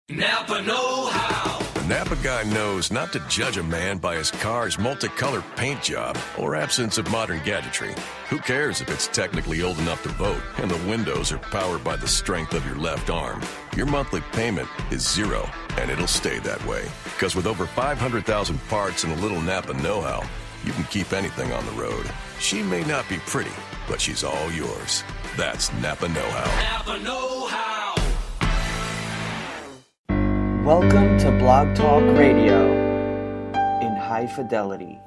Napa know-how. The Napa guy knows not to judge a man by his car's multicolored paint job or absence of modern gadgetry. Who cares if it's technically old enough to vote and the windows are powered by the strength of your left arm? Your monthly payment is zero, and it'll stay that way. Because with over 500,000 parts and a little Napa know-how, you can keep anything on the road. She may not be pretty, but she's all yours. That's Napa know-how. Napa know-how. Welcome to Blog Talk Radio in high fidelity.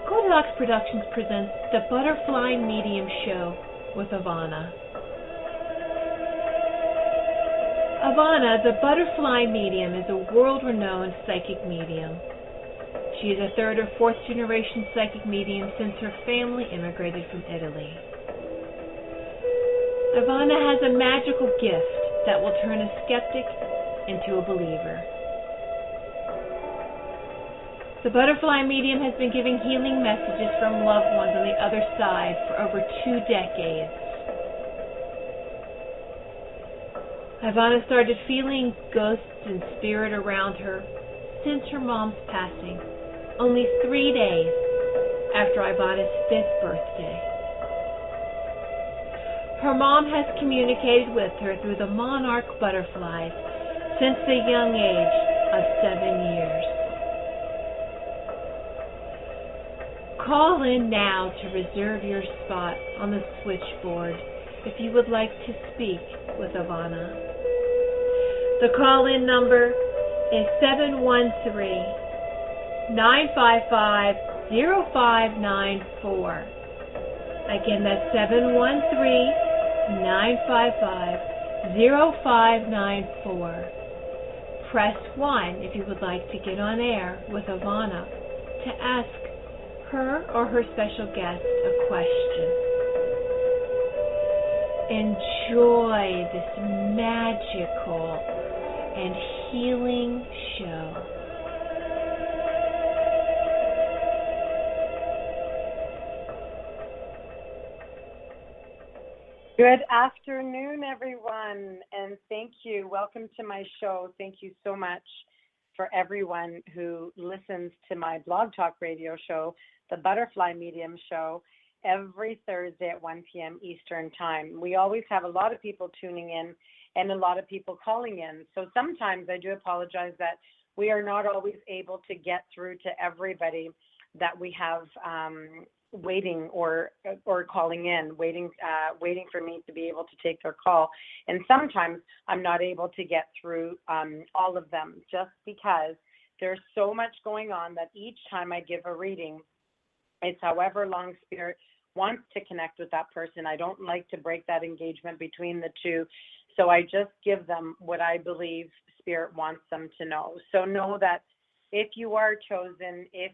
Goldilocks Productions presents the Butterfly Medium Show with Ivana. Ivana, the Butterfly Medium, is a world-renowned psychic medium. She is a third or fourth generation psychic medium since her family immigrated from Italy. Ivana has a magical gift that will turn a skeptic into a believer. The Butterfly Medium has been giving healing messages from loved ones on the other side for over 2 decades. Ivana started feeling ghosts and spirit around her since her mom's passing, only 3 days after Ivana's 5th birthday. Her mom has communicated with her through the Monarch ButterFlies since the young age of 7 years. Call in now to reserve your spot on the switchboard if you would like to speak with Ivana. The call-in number is 713-955-0594. Again, that's 713-955-0594. Press 1 if you would like to get on air with Ivana to ask her or her special guest a question. Enjoy this magical and healing show. Good afternoon, everyone, and thank you. Welcome to my show. Thank you so much for everyone who listens to my blog talk radio show, the Butterfly Medium Show, every Thursday at 1 p.m. Eastern Time. We always have a lot of people tuning in and a lot of people calling in. So sometimes I do apologize that we are not always able to get through to everybody that we have waiting or calling in, waiting for me to be able to take their call. And sometimes I'm not able to get through all of them just because there's so much going on that each time I give a reading, it's however long Spirit wants to connect with that person. I don't like to break that engagement between the two. So I just give them what I believe Spirit wants them to know. So know that if you are chosen, if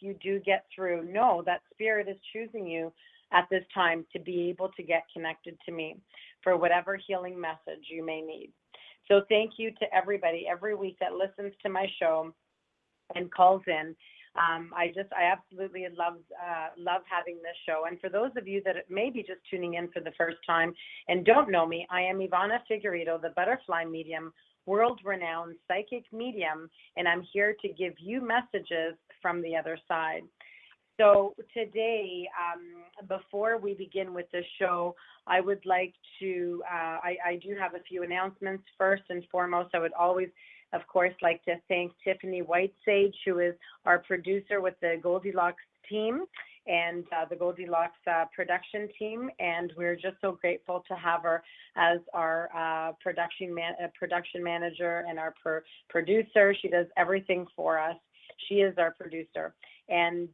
you do get through, know that Spirit is choosing you at this time to be able to get connected to me for whatever healing message you may need. So thank you to everybody every week that listens to my show and calls in. I absolutely love having this show. And for those of you that may be just tuning in for the first time and don't know me, I am Ivana Figueredo, the Butterfly Medium, world-renowned psychic medium, and I'm here to give you messages from the other side. So today, before we begin with the show, I would like to, I do have a few announcements. First and foremost, I would always, of course, like to thank Tiffany Whitesage, who is our producer with the Goldilocks team and the Goldilocks production team. And we're just so grateful to have her as our production manager and our producer. She does everything for us. She is our producer. And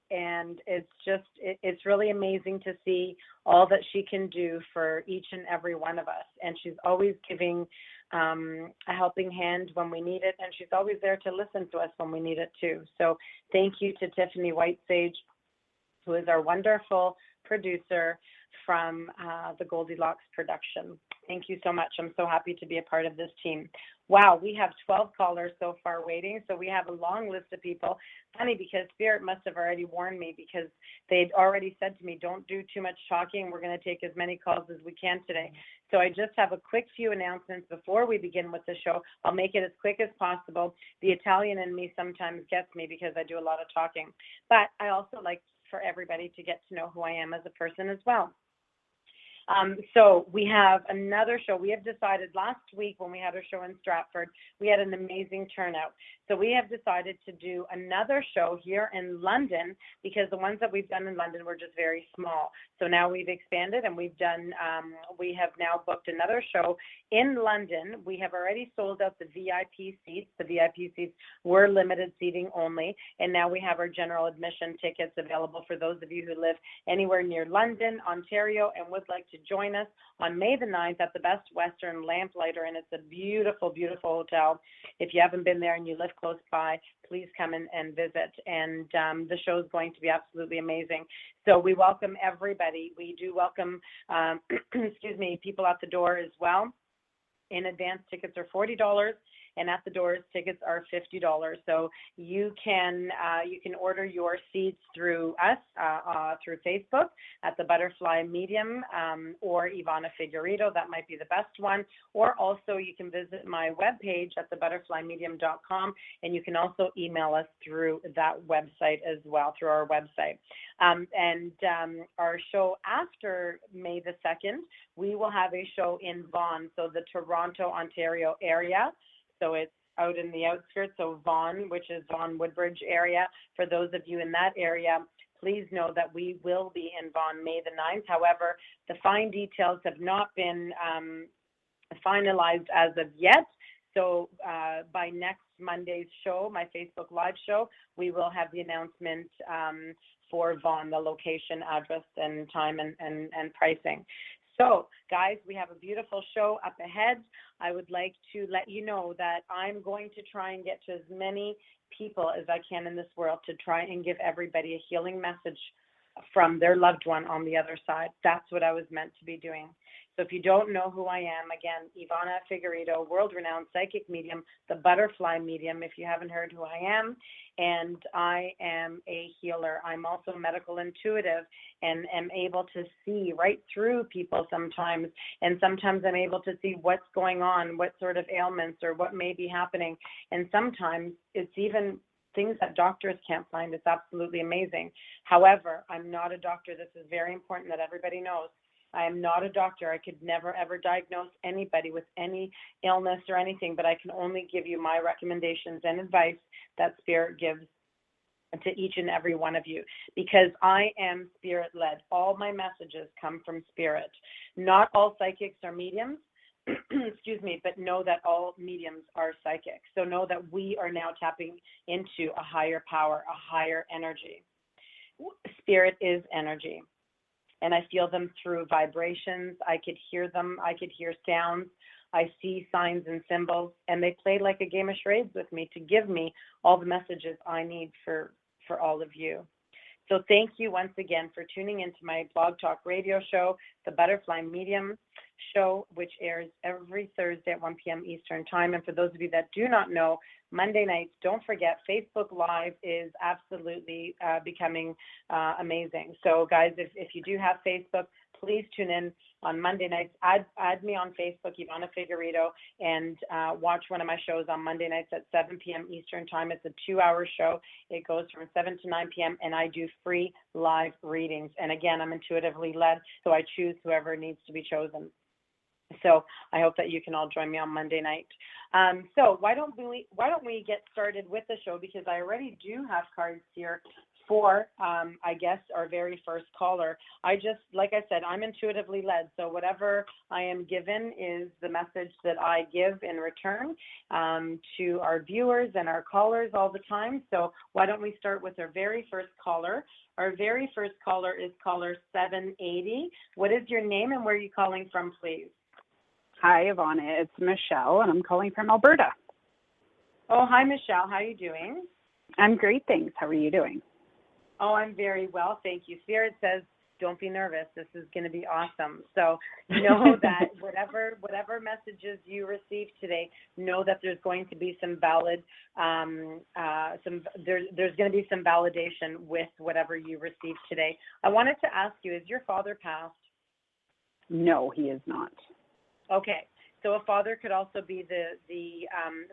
it's really amazing to see all that she can do for each and every one of us. And she's always giving a helping hand when we need it, and she's always there to listen to us when we need it too. So thank you to Tiffany Whitesage, who is our wonderful producer, from the Goldilocks production. Thank you so much. I'm so happy to be a part of this team. Wow, we have 12 callers so far waiting, so we have a long list of people. Funny, because Spirit must have already warned me, because they'd already said to me, don't do too much talking. We're going to take as many calls as we can today. So I just have a quick few announcements before we begin with the show. I'll make it as quick as possible. The Italian in me sometimes gets me because I do a lot of talking, but I also like for everybody to get to know who I am as a person as well. So we have another show. We have decided last week when we had our show in Stratford, we had an amazing turnout. So we have decided to do another show here in London, because the ones that we've done in London were just very small. So now we've expanded, and we have now booked another show in London. We have already sold out the VIP seats. The VIP seats were limited seating only. And now we have our general admission tickets available for those of you who live anywhere near London, Ontario, and would like to join us on May the 9th at the Best Western Lamplighter, and it's a beautiful, beautiful hotel. If you haven't been there and you live close by, please come and visit. And the show is going to be absolutely amazing. So we welcome everybody. We do welcome, people at the door as well. In advance, tickets are $40. And at the doors, tickets are $50. So you can order your seats through us, through Facebook at the ButterFly Medium, or Ivana Figueredo. That might be the best one. Or also you can visit my webpage at thebutterflymedium.com, and you can also email us through that website as well, through our website. Our show after May the 2nd, we will have a show in Vaughan, so the Toronto, Ontario area. So it's out in the outskirts, so Vaughan, which is Vaughan Woodbridge area. For those of you in that area, please know that we will be in Vaughan May the 9th. However, the fine details have not been finalized as of yet. So by next Monday's show, my Facebook Live show, we will have the announcement for Vaughan, the location, address, and time and pricing. So, guys, we have a beautiful show up ahead. I would like to let you know that I'm going to try and get to as many people as I can in this world to try and give everybody a healing message from their loved one on the other side. That's what I was meant to be doing. So if you don't know who I am, again, Ivana Figueredo, world-renowned psychic medium, the ButterFly medium, if you haven't heard who I am, and I am a healer. I'm also medical intuitive and am able to see right through people sometimes, and sometimes I'm able to see what's going on, what sort of ailments or what may be happening, and sometimes it's even things that doctors can't find. It's absolutely amazing. However, I'm not a doctor. This is very important that everybody knows. I am not a doctor. I could never, ever diagnose anybody with any illness or anything, but I can only give you my recommendations and advice that Spirit gives to each and every one of you, because I am Spirit-led. All my messages come from Spirit. Not all psychics are mediums, but know that all mediums are psychic. So know that we are now tapping into a higher power, a higher energy. Spirit is energy. And I feel them through vibrations. I could hear them. I could hear sounds. I see signs and symbols. And they play like a game of charades with me to give me all the messages I need for all of you. So thank you once again for tuning into my Blog Talk radio show, the ButterFly Medium show, which airs every Thursday at 1 p.m. Eastern Time. And for those of you that do not know, Monday nights, don't forget, Facebook Live is absolutely becoming amazing. So, guys, if you do have Facebook, please tune in on Monday nights. Add me on Facebook, Ivana Figueredo, and watch one of my shows on Monday nights at 7 p.m. Eastern Time. It's a 2-hour show. It goes from 7 to 9 p.m., and I do free live readings. And, again, I'm intuitively led, so I choose whoever needs to be chosen. So I hope that you can all join me on Monday night. So why don't we get started with the show, because I already do have cards here for, I guess, our very first caller. Like I said, I'm intuitively led. So whatever I am given is the message that I give in return to our viewers and our callers all the time. So why don't we start with our very first caller? Our very first caller is caller 780. What is your name and where are you calling from, please? Hi, Ivana. It's Michelle, and I'm calling from Alberta. Oh, hi, Michelle. How are you doing? I'm great, thanks. How are you doing? Oh, I'm very well, thank you. Spirit says Don't be nervous. This is going to be awesome. So know that whatever messages you receive today, know that there's going to be some valid, there's going to be some validation with whatever you receive today. I wanted to ask you, is your father passed? No, he is not. Okay. So a father could also be the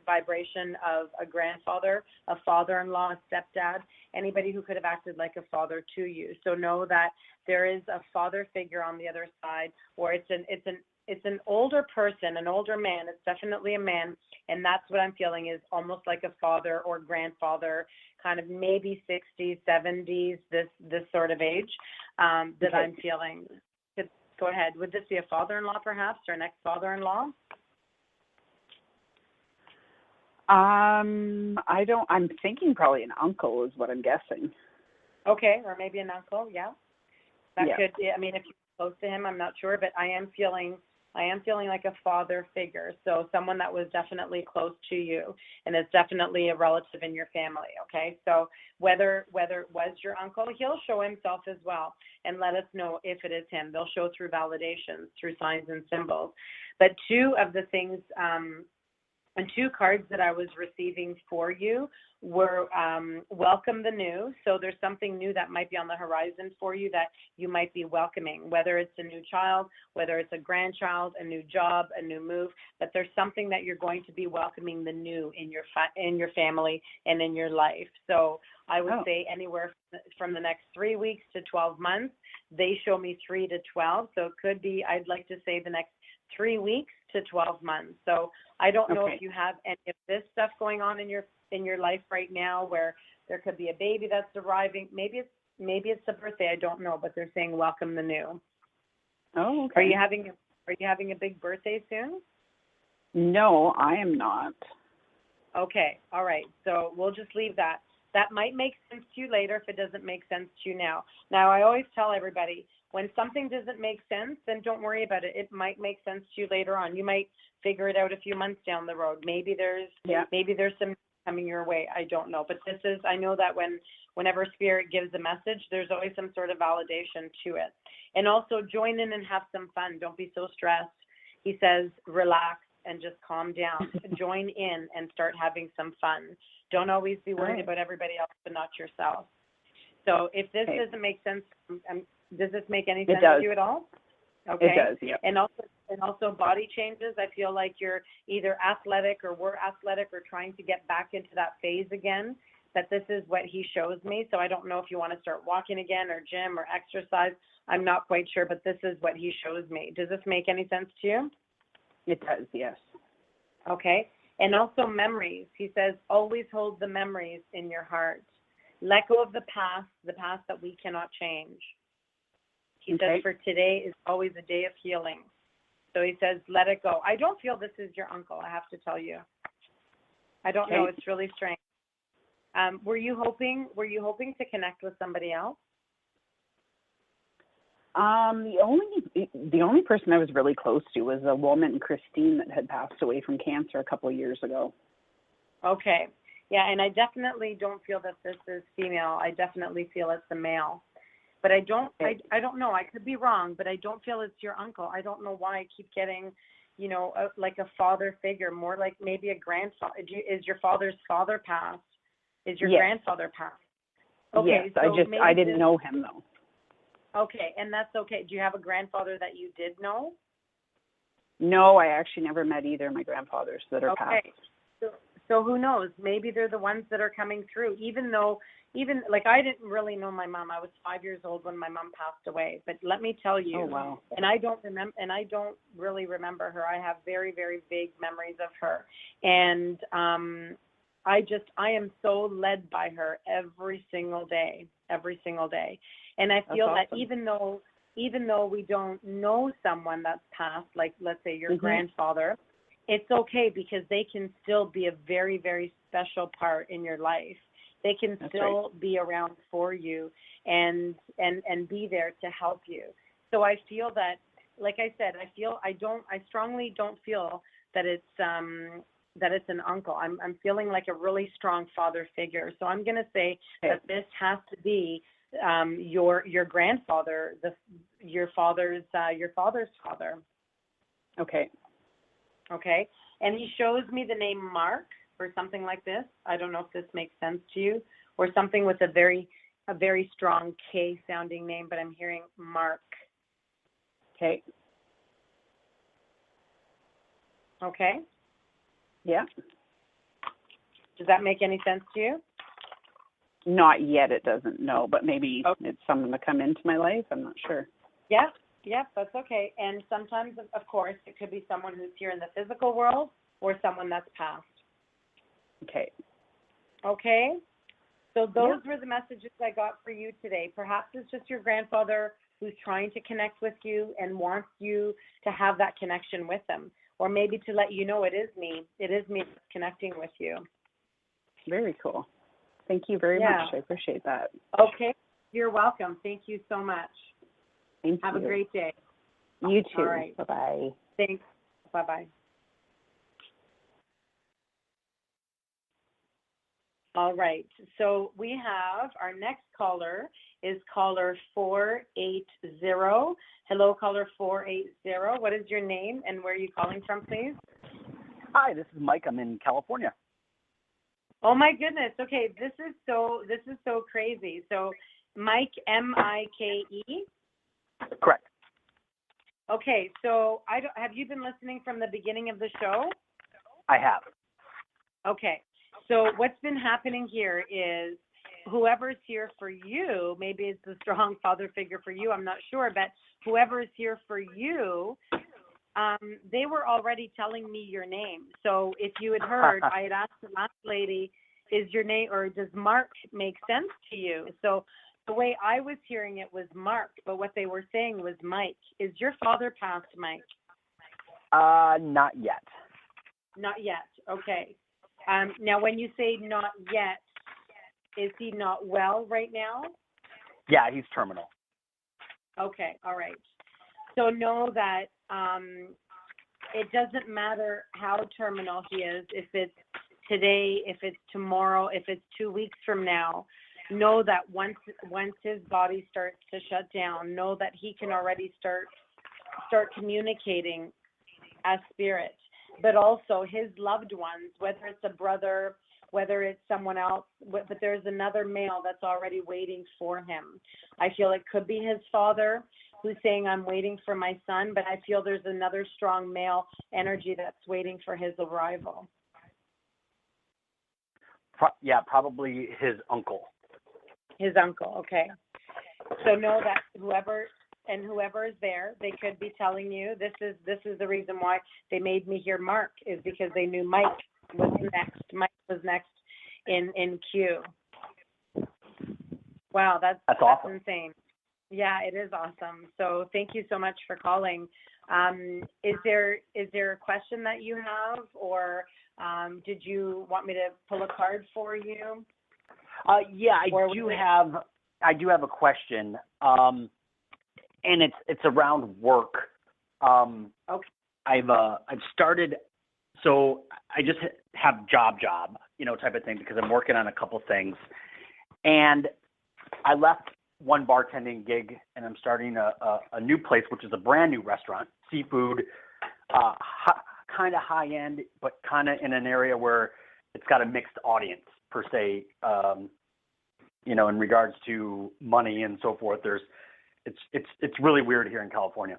vibration of a grandfather, a father-in-law, a stepdad, anybody who could have acted like a father to you. So know that there is a father figure on the other side, or it's an older person, an older man. It's definitely a man, and that's what I'm feeling is almost like a father or grandfather, kind of maybe 60s, 70s, this sort of age that Okay. I'm feeling. Go ahead. Would this be a father-in-law perhaps, or an ex-father-in-law? I'm thinking probably an uncle is what I'm guessing. Okay, or maybe an uncle, yeah. That Yeah. could, I mean, if you're close to him, I'm not sure, but I am feeling like a father figure. So someone that was definitely close to you, and is definitely a relative in your family, okay? So whether it was your uncle, he'll show himself as well and let us know if it is him. They'll show through validations, through signs and symbols. But two of the things, and two cards that I was receiving for you were welcome the new. So there's something new that might be on the horizon for you that you might be welcoming, whether it's a new child, whether it's a grandchild, a new job, a new move, but there's something that you're going to be welcoming the new in your family and in your life. So I would say anywhere from the next 3 weeks to 12 months. They show me 3 to 12. So it could be, I'd like to say the next 3 weeks to 12 months. So I don't know if you have any of this stuff going on in your life right now, where there could be a baby that's arriving. Maybe it's a birthday. I don't know, but they're saying welcome the new. Oh, okay. Are you having a big birthday soon? No, I am not. Okay. All right. So we'll just leave that. That might make sense to you later if it doesn't make sense to you now. Now, I always tell everybody, when something doesn't make sense, then don't worry about it. It might make sense to you later on. You might figure it out a few months down the road. Maybe there's some coming your way. I don't know. But I know that whenever Spirit gives a message, there's always some sort of validation to it. And also join in and have some fun. Don't be so stressed. He says, relax and just calm down. Join in and start having some fun. Don't always be worried about everybody else, but not yourself. So if this doesn't make sense, does this make any sense to you at all? Okay. It does, yeah. And also body changes. I feel like you're either athletic or we're athletic or trying to get back into that phase again. That this is what he shows me. So I don't know if you want to start walking again or gym or exercise. I'm not quite sure, but this is what he shows me. Does this make any sense to you? It does, yes. Okay. And also memories. He says, always hold the memories in your heart. Let go of the past that we cannot change. He says, for today is always a day of healing. So he says, let it go. I don't feel this is your uncle, I have to tell you. I don't know. It's really strange. Were you hoping to connect with somebody else? The only person I was really close to was a woman, Christine, that had passed away from cancer a couple of years ago. Okay. Yeah, and I definitely don't feel that this is female. I definitely feel it's a male. But I don't know. I could be wrong, but I don't feel it's your uncle. I don't know why I keep getting, like a father figure, more like maybe a grandfather. Is your father's father passed? Is your grandfather passed? Okay. Yes, so I didn't know him though. Okay, and that's okay. Do you have a grandfather that you did know? No, I actually never met either of my grandfathers that are passed. So who knows? Maybe they're the ones that are coming through, even like I didn't really know my mom. I was 5 years old when my mom passed away. But let me tell you, and I don't really remember her. I have very, very vague memories of her. And I am so led by her every single day. And I feel that even though we don't know someone that's passed, like let's say your grandfather, it's okay because they can still be a very, very special part in your life. They can still be around for you and be there to help you. So I feel that, like I said, I strongly don't feel that it's an uncle. I'm feeling like a really strong father figure. So I'm going to say that this has to be your grandfather, your father's father. Okay. Okay, and he shows me the name Mark or something like this. I don't know if this makes sense to you, or something with a very strong K sounding name, but I'm hearing Mark. Okay. Okay. Yeah. Does that make any sense to you? Not yet, it doesn't, no, but maybe Okay. it's someone to come into my life. I'm not sure. Yeah, that's okay. And sometimes, of course, it could be someone who's here in the physical world or someone that's passed. Okay. Okay? So those were the messages I got for you today. Perhaps it's just your grandfather who's trying to connect with you and wants you to have that connection with him. Or maybe to let you know it is me that's connecting with you. Very cool. Thank you very much. I appreciate that. Okay. You're welcome. Thank you so much. Thank Have you. a great day. You too. All right. Bye-bye. Thanks. Bye-bye. All right. So we have our next caller is caller 480. Hello, caller 480. What is your name and where are you calling from, please? Hi, this is Mike. I'm in California. Oh my goodness. Okay, this is so crazy. So Mike, M-I-K-E? Correct. Okay, so have you been listening from the beginning of the show? I have. Okay. So what's been happening here is whoever's here for you, maybe it's a strong father figure for you, I'm not sure, but whoever is here for you, they were already telling me your name. So if you had heard, I had asked the last lady, is your name, or does Mark make sense to you? So the way I was hearing it was Mark, but what they were saying was Mike. Is your father passed, Mike? Not yet. Not yet. Okay. Now, when you say not yet, is he not well right now? Yeah, he's terminal. Okay. All right. So know that it doesn't matter how terminal he is, if it's today, if it's tomorrow, if it's 2 weeks from now. Know that once his body starts to shut down, know that he can already start communicating as spirit. But also his loved ones, whether it's a brother, whether it's someone else, but there's another male that's already waiting for him. I feel it could be his father who's saying, I'm waiting for my son, but I feel there's another strong male energy that's waiting for his arrival. Probably his uncle. His uncle, okay. So know that whoever is there, they could be telling you this is the reason why they made me hear Mark, is because they knew Mike was next. Mike was next in queue. Wow, that's awesome. insane. Yeah, it is awesome. So thank you so much for calling. Is there a question that you have, or did you want me to pull a card for you? Yeah, I do have a question. And it's around work. Okay. I've started, so I just have job, type of thing, because I'm working on a couple things. And I left one bartending gig, and I'm starting a new place, which is a brand new restaurant, seafood, kind of high end, but kind of in an area where it's got a mixed audience per se. In regards to money and so forth, it's really weird here in California.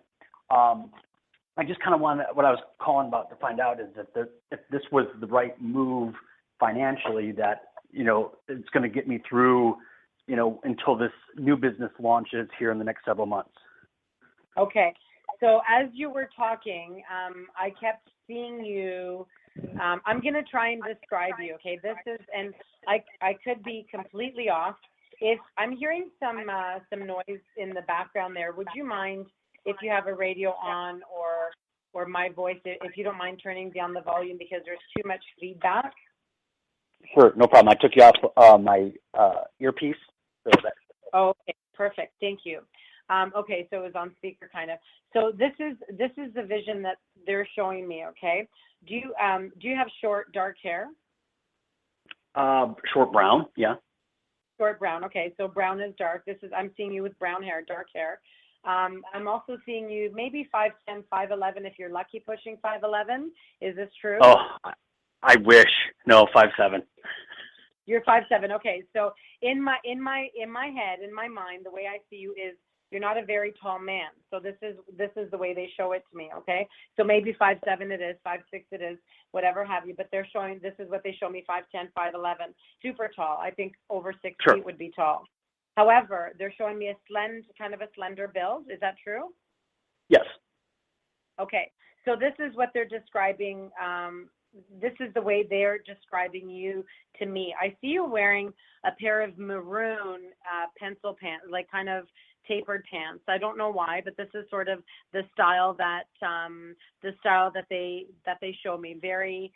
I just kind of what I was calling about to find out is that if this was the right move financially, that it's going to get me through until this new business launches here in the next several months. Okay. So as you were talking, I kept seeing you. I'm going to try and describe you. Okay. This is, and I could be completely off. If I'm hearing some noise in the background there, would you mind, if you have a radio on or my voice, if you don't mind turning down the volume, because there's too much feedback? Sure, no problem. I took you off my earpiece. So Oh, okay, perfect. Thank you. Okay, so it was on speaker kind of. So this is the vision that they're showing me. Okay. Do you have short dark hair? Short brown, yeah. short brown. Okay, so brown is dark. I'm seeing you with brown hair, dark hair. I'm also seeing you maybe 5'10", 5'11", if you're lucky, pushing 5'11". Is this true? Oh, I wish. No, 5'7". You're 5'7". Okay, so in my head, in my mind, the way I see you is you're not a very tall man. So this is the way they show it to me. Okay, so maybe 5'7" it is, 5'6" it is, whatever have you. But they're showing, this is what they show me: 5'10", 5'11", super tall. I think over 6 Sure. feet would be tall. However, they're showing me kind of a slender build. Is that true? Yes. Okay, so this is what they're describing. This is the way they're describing you to me. I see you wearing a pair of maroon pencil pants, like kind of tapered pants. I don't know why, but this is sort of the style that they show me. Very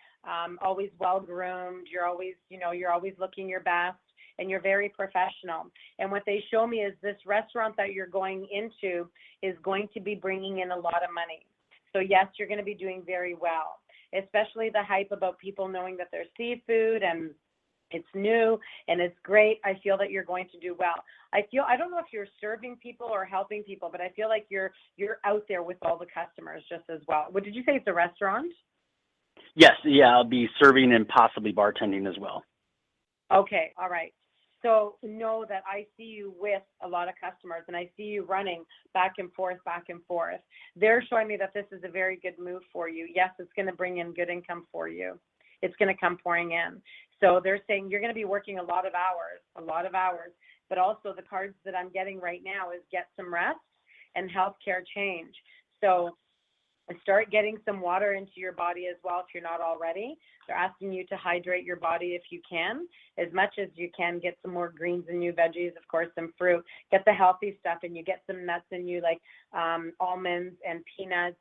always well groomed. You're always looking your best, and you're very professional. And what they show me is this restaurant that you're going into is going to be bringing in a lot of money. So yes, you're going to be doing very well, especially the hype about people knowing that there's seafood and it's new and it's great. I feel that you're going to do well. I don't know if you're serving people or helping people, but I feel like you're out there with all the customers just as well. What did you say? It's a restaurant? Yes. Yeah, I'll be serving and possibly bartending as well. Okay. All right. So know that I see you with a lot of customers, and I see you running back and forth, back and forth. They're showing me that this is a very good move for you. Yes, it's going to bring in good income for you. It's going to come pouring in. So they're saying you're going to be working a lot of hours, but also the cards that I'm getting right now is get some rest and healthcare change. So start getting some water into your body as well if you're not already. They're asking you to hydrate your body if you can, as much as you can. Get some more greens and new veggies, of course, some fruit. Get the healthy stuff, and you get some nuts in you, like almonds and peanuts,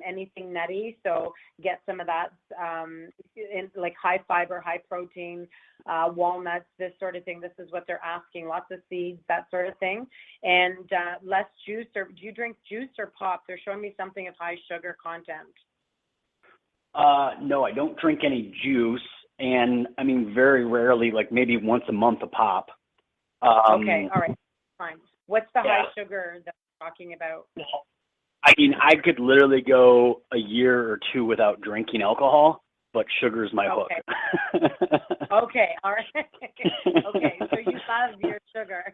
anything nutty. So get some of that, like high fiber, high protein, walnuts, this sort of thing. This is what they're asking. Lots of seeds, that sort of thing. And less juice. Or do you drink juice or pop? They're showing me something of high sugar content. No, I don't drink any juice, and I mean very rarely, like maybe once a month a pop. Okay, all right, fine. What's the high sugar that we're talking about? I mean, I could literally go a year or two without drinking alcohol, but sugar's my hook. Okay, all right. Okay, so you love your sugar.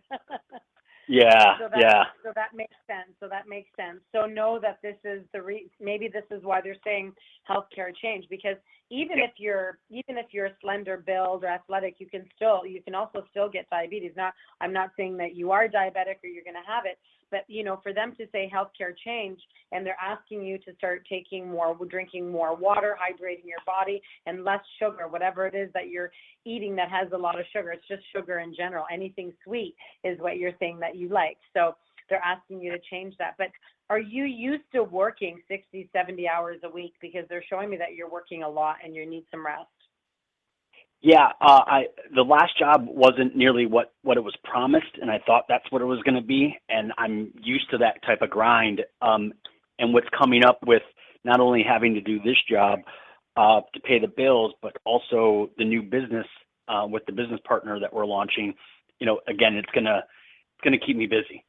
Yeah, So that makes sense. So know that this is maybe this is why they're saying healthcare change, because even if you're a slender build or athletic, you can also still get diabetes. Now, I'm not saying that you are diabetic or you're going to have it, but for them to say healthcare change, and they're asking you to start drinking more water, hydrating your body, and less sugar, whatever it is that you're eating that has a lot of sugar. It's just sugar in general. Anything sweet is what you're saying that you like. So they're asking you to change that. But are you used to working 60, 70 hours a week? Because they're showing me that you're working a lot and you need some rest. Yeah, the last job wasn't nearly what it was promised, and I thought that's what it was going to be, and I'm used to that type of grind. And what's coming up with not only having to do this job to pay the bills, but also the new business with the business partner that we're launching. Again, it's gonna keep me busy.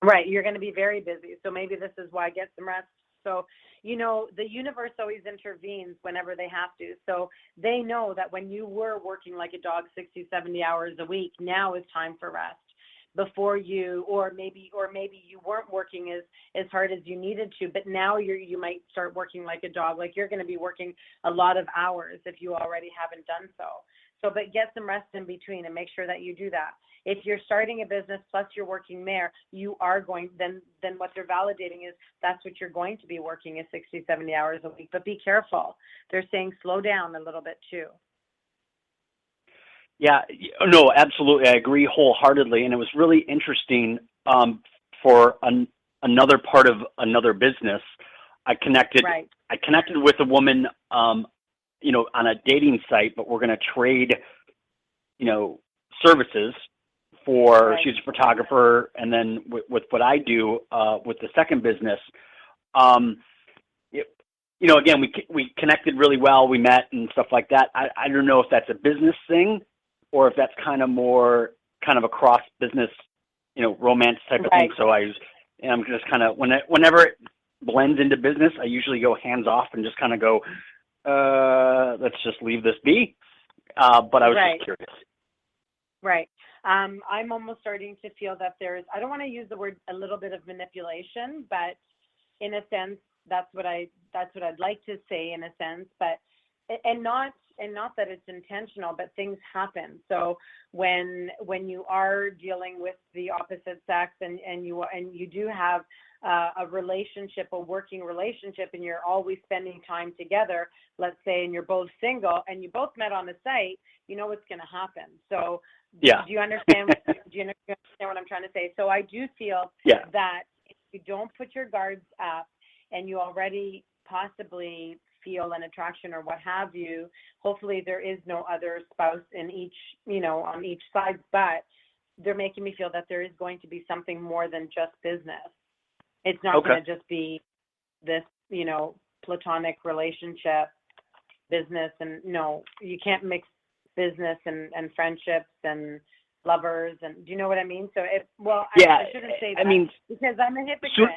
Right, you're going to be very busy. So maybe this is why get some rest. So, the universe always intervenes whenever they have to. So they know that when you were working like a dog 60, 70 hours a week, now is time for rest. Before you, or maybe you weren't working as hard as you needed to, but now you might start working like a dog. Like you're going to be working a lot of hours if you already haven't done so. So, but get some rest in between and make sure that you do that. If you're starting a business plus you're working there, you are going, then what they're validating is that's what you're going to be working is 60, 70 hours a week. But be careful. They're saying slow down a little bit too. Yeah, no, absolutely. I agree wholeheartedly. And it was really interesting for another part of another business. I connected with a woman, on a dating site, but we're going to trade, services for, she's a photographer. And then with what I do with the second business, again, we connected really well. We met and stuff like that. I don't know if that's a business thing, or if that's kind of more kind of a cross business, romance type of thing. So I'm just kind of, whenever it blends into business, I usually go hands off and just kind of go, let's just leave this be. But I was just curious. Right. I'm almost starting to feel that I don't want to use the word a little bit of manipulation, but in a sense, that's what I'd like to say in a sense, but, and not that it's intentional, but things happen. So when you are dealing with the opposite sex and you do have a relationship, a working relationship, and you're always spending time together, let's say, and you're both single and you both met on a site, you know what's going to happen. So yeah. Do you understand what I'm trying to say? So I do feel that if you don't put your guards up and you already possibly feel an attraction or what have you, hopefully there is no other spouse in each, on each side, but they're making me feel that there is going to be something more than just business. It's not going to just be this, platonic relationship, business, and no, you can't mix business and friendships and lovers, and do you know what I mean? So I shouldn't say that, because I'm a hypocrite.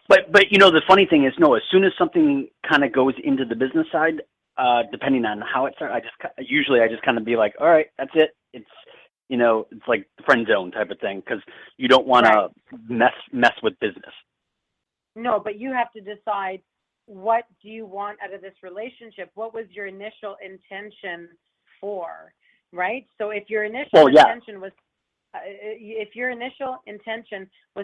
But the funny thing is, no, as soon as something kind of goes into the business side, depending on how it starts, I just kind of be like, all right, that's it. It's it's like the friend zone type of thing, because you don't want to mess with business. No, but you have to decide, what do you want out of this relationship? What was your initial intention for, right? So if your initial intention was,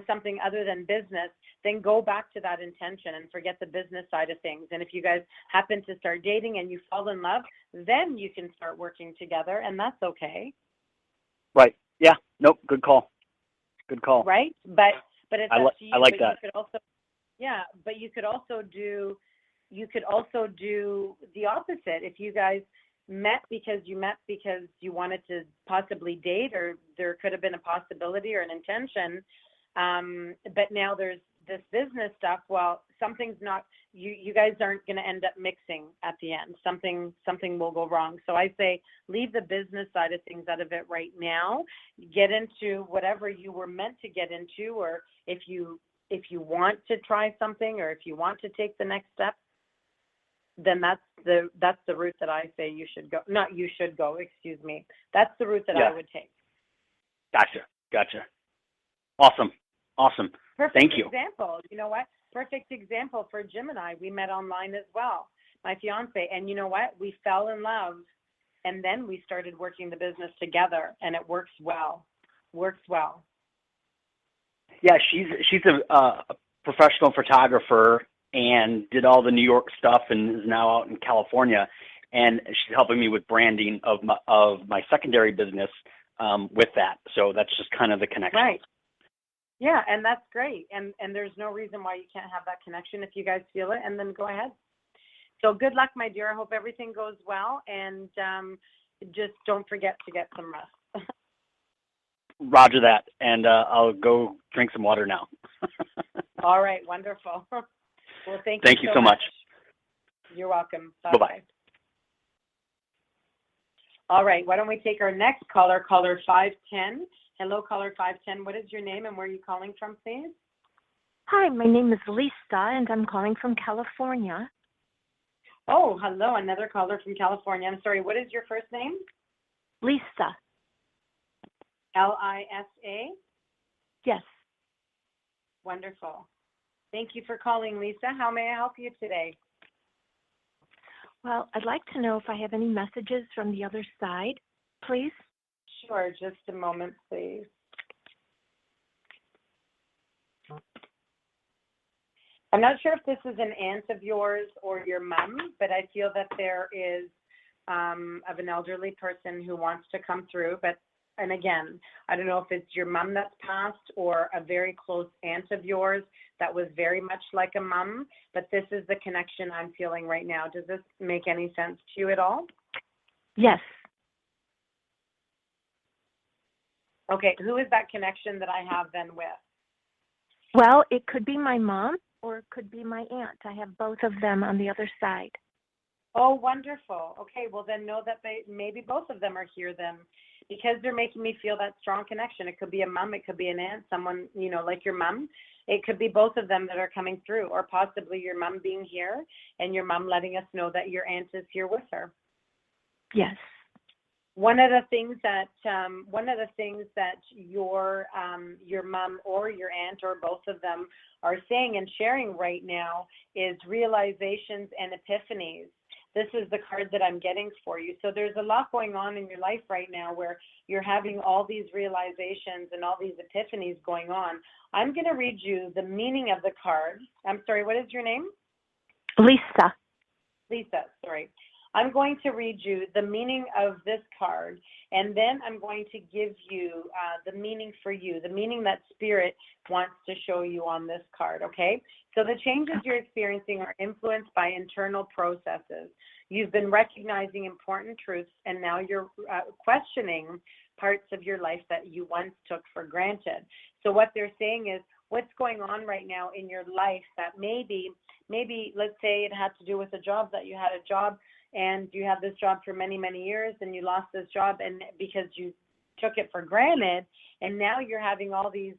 something other than business, then go back to that intention and forget the business side of things. And if you guys happen to start dating and you fall in love, then you can start working together, and that's okay. Right. Yeah. Nope. Good call. Good call. Right. But it's up to you. I like that. But you could also do the opposite. If you guys met because you wanted to possibly date, or there could have been a possibility or an intention, but now there's this business stuff. Well, something's not, you guys aren't going to end up mixing at the end. Something will go wrong. So I say leave the business side of things out of it right now. Get into whatever you were meant to get into, or if you want to try something, or if you want to take the next step, then that's the route that I say you should go. Not you should go, excuse me. That's the route that I would take. Gotcha. Awesome. Perfect. Thank you. Example. You know what? Perfect example for Jim and I. We met online as well, my fiance, and you know what? We fell in love, and then we started working the business together, and it works well. Yeah, she's a professional photographer and did all the New York stuff, and is now out in California, and she's helping me with branding of my secondary business with that. So that's just kind of the connection. Right. Yeah, and that's great. And there's no reason why you can't have that connection if you guys feel it, and then go ahead. So good luck, my dear. I hope everything goes well, and just don't forget to get some rest. Roger that, and I'll go drink some water now. All right, wonderful. Well, thank you so much. You're welcome. Bye-bye. All right, why don't we take our next caller 510. Hello, caller 510. What is your name and where are you calling from, please? Hi, my name is Lisa, and I'm calling from California. Oh, hello, another caller from California. I'm sorry, what is your first name? Lisa. Lisa? Yes. Wonderful. Thank you for calling, Lisa. How may I help you today? Well, I'd like to know if I have any messages from the other side, please. Sure, just a moment, please. I'm not sure if this is an aunt of yours or your mom, but I feel that there is of an elderly person who wants to come through. And again, I don't know if it's your mom that's passed or a very close aunt of yours that was very much like a mom, but this is the connection I'm feeling right now. Does this make any sense to you at all? Yes. Okay, who is that connection that I have then with? Well, it could be my mom or it could be my aunt. I have both of them on the other side. Oh, wonderful. Okay, well then know that maybe both of them are here then, because they're making me feel that strong connection. It could be a mom, it could be an aunt, someone, like your mom. It could be both of them that are coming through, or possibly your mom being here and your mom letting us know that your aunt is here with her. Yes. One of the things that your mom or your aunt or both of them are saying and sharing right now is realizations and epiphanies. This is the card that I'm getting for you. So there's a lot going on in your life right now where you're having all these realizations and all these epiphanies going on. I'm going to read you the meaning of the card. I'm sorry, what is your name? Lisa. Lisa, sorry. I'm going to read you the meaning of this card, and then I'm going to give you the meaning for you, the meaning that Spirit wants to show you on this card, okay? So the changes you're experiencing are influenced by internal processes. You've been recognizing important truths, and now you're questioning parts of your life that you once took for granted. So what they're saying is, what's going on right now in your life that maybe, let's say it had to do with a job, that you had a job and you had this job for many, many years and you lost this job and because you took it for granted, and now you're having all these,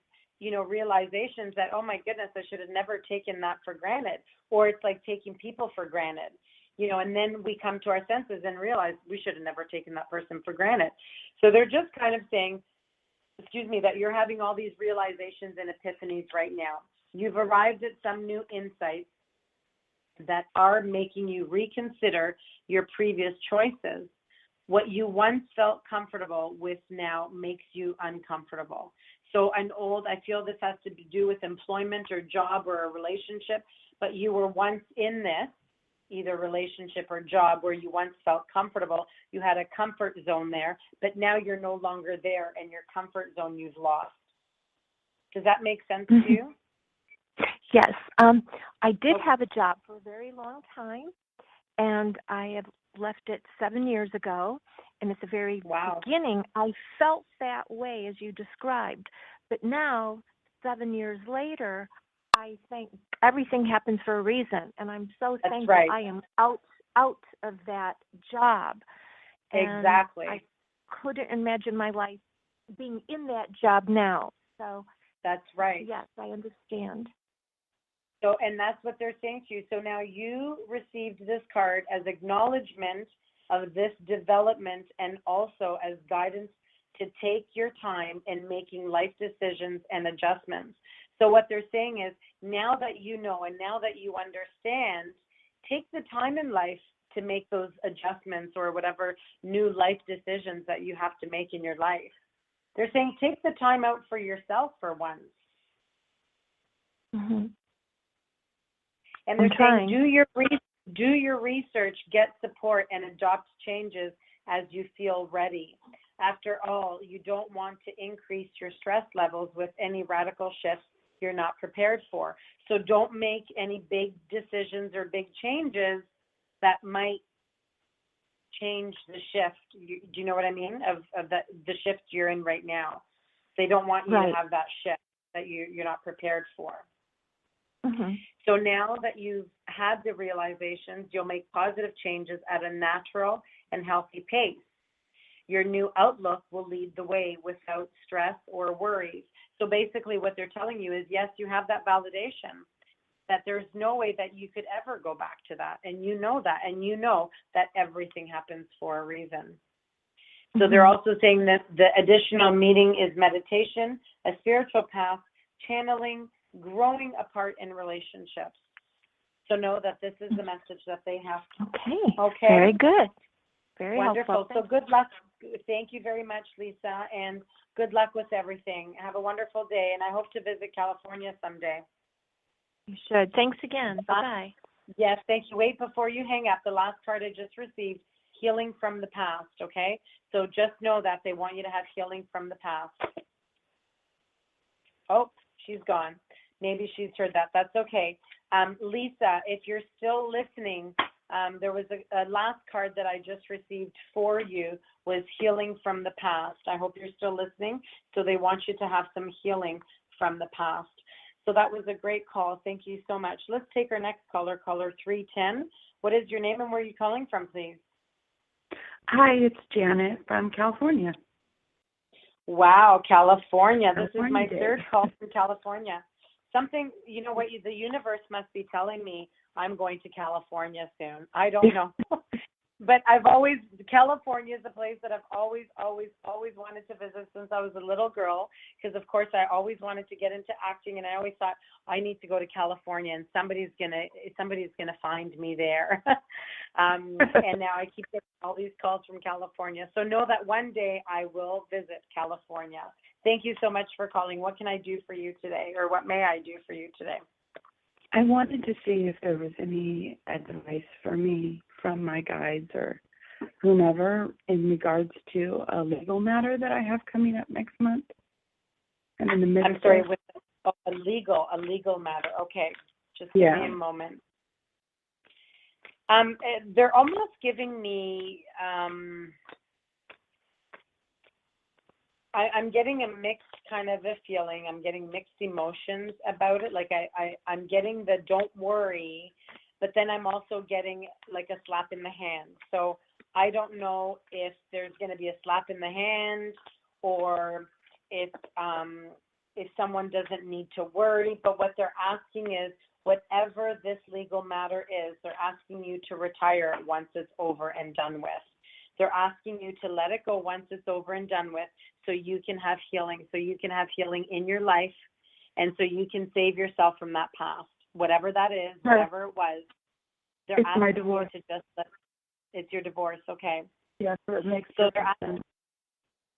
realizations that, oh my goodness, I should have never taken that for granted. Or it's like taking people for granted, and then we come to our senses and realize we should have never taken that person for granted. So they're just kind of saying, that you're having all these realizations and epiphanies right now. You've arrived at some new insights that are making you reconsider your previous choices. What you once felt comfortable with now makes you uncomfortable. So I feel this has to do with employment or job or a relationship, but you were once in this, either relationship or job, where you once felt comfortable. You had a comfort zone there, but now you're no longer there, and your comfort zone you've lost. Does that make sense to you? Yes. I did have a job for a very long time, and I have left it 7 years ago. And at the very beginning, I felt that way as you described. But now, 7 years later, I think everything happens for a reason, and I'm so thankful I am out of that job. And exactly. I couldn't imagine my life being in that job now. So that's right. Yes, I understand. So, and that's what they're saying to you. So now you received this card as acknowledgement of this development and also as guidance to take your time in making life decisions and adjustments. So what they're saying is, now that you know and now that you understand, take the time in life to make those adjustments or whatever new life decisions that you have to make in your life. They're saying take the time out for yourself for once. Mm-hmm. And they're saying do your research, get support, and adopt changes as you feel ready. After all, you don't want to increase your stress levels with any radical shifts you're not prepared for. So don't make any big decisions or big changes that might change the shift. Do you know what I mean? Of the shift you're in right now. They don't want you to have that shift that you're not prepared for. Mm-hmm. So now that you've had the realizations, you'll make positive changes at a natural and healthy pace. Your new outlook will lead the way without stress or worries. So basically what they're telling you is, yes, you have that validation, that there's no way that you could ever go back to that. And you know that, and you know that everything happens for a reason. So they're also saying that the additional meaning is meditation, a spiritual path, channeling, growing apart in relationships. So know that this is the message that they have. Okay. Very good. Very wonderful. helpful. So good luck. Thank you very much, Lisa, and good luck with everything. Have a wonderful day, and I hope to visit California someday. You should. Thanks again. Bye-bye. Yes, thank you. Wait, before you hang up, the last card I just received, healing from the past, okay? So just know that they want you to have healing from the past. Oh, she's gone. Maybe she's heard that. That's okay. Lisa, if you're still listening, there was a last card that I just received for you was healing from the past. I hope you're still listening. So they want you to have some healing from the past. So that was a great call. Thank you so much. Let's take our next caller, caller 310. What is your name and where are you calling from, please? Hi, it's Janet from California. Wow, California. This is my Day. third call from California. Something, you know what, the universe must be telling me I'm going to California soon. I don't know. But California is a place that I've always wanted to visit since I was a little girl, because of course I always wanted to get into acting, and I always thought I need to go to California and somebody's gonna find me there. And now I keep getting all these calls from California. So know that one day I will visit California. Thank you so much for calling. What can I do for you today, or what may I do for you today? I wanted to see if there was any advice for me from my guides or whomever in regards to a legal matter that I have coming up next month. I'm in the midst I'm sorry, with a legal matter. Okay, just give me a moment. They're almost giving me. I'm getting a mixed kind of a feeling. I'm getting mixed emotions about it. Like I'm getting the don't worry, but then I'm also getting like a slap in the hand. So I don't know if there's going to be a slap in the hand or if someone doesn't need to worry. But what they're asking is, whatever this legal matter is, they're asking you to retire it once it's over and done with. They're asking you to let it go once it's over and done with, so you can have healing, so you can have healing in your life, and so you can save yourself from that past, whatever that is, whatever it was. They're it's asking my divorce. you to just it's your divorce, okay? Yeah, so it makes so sense.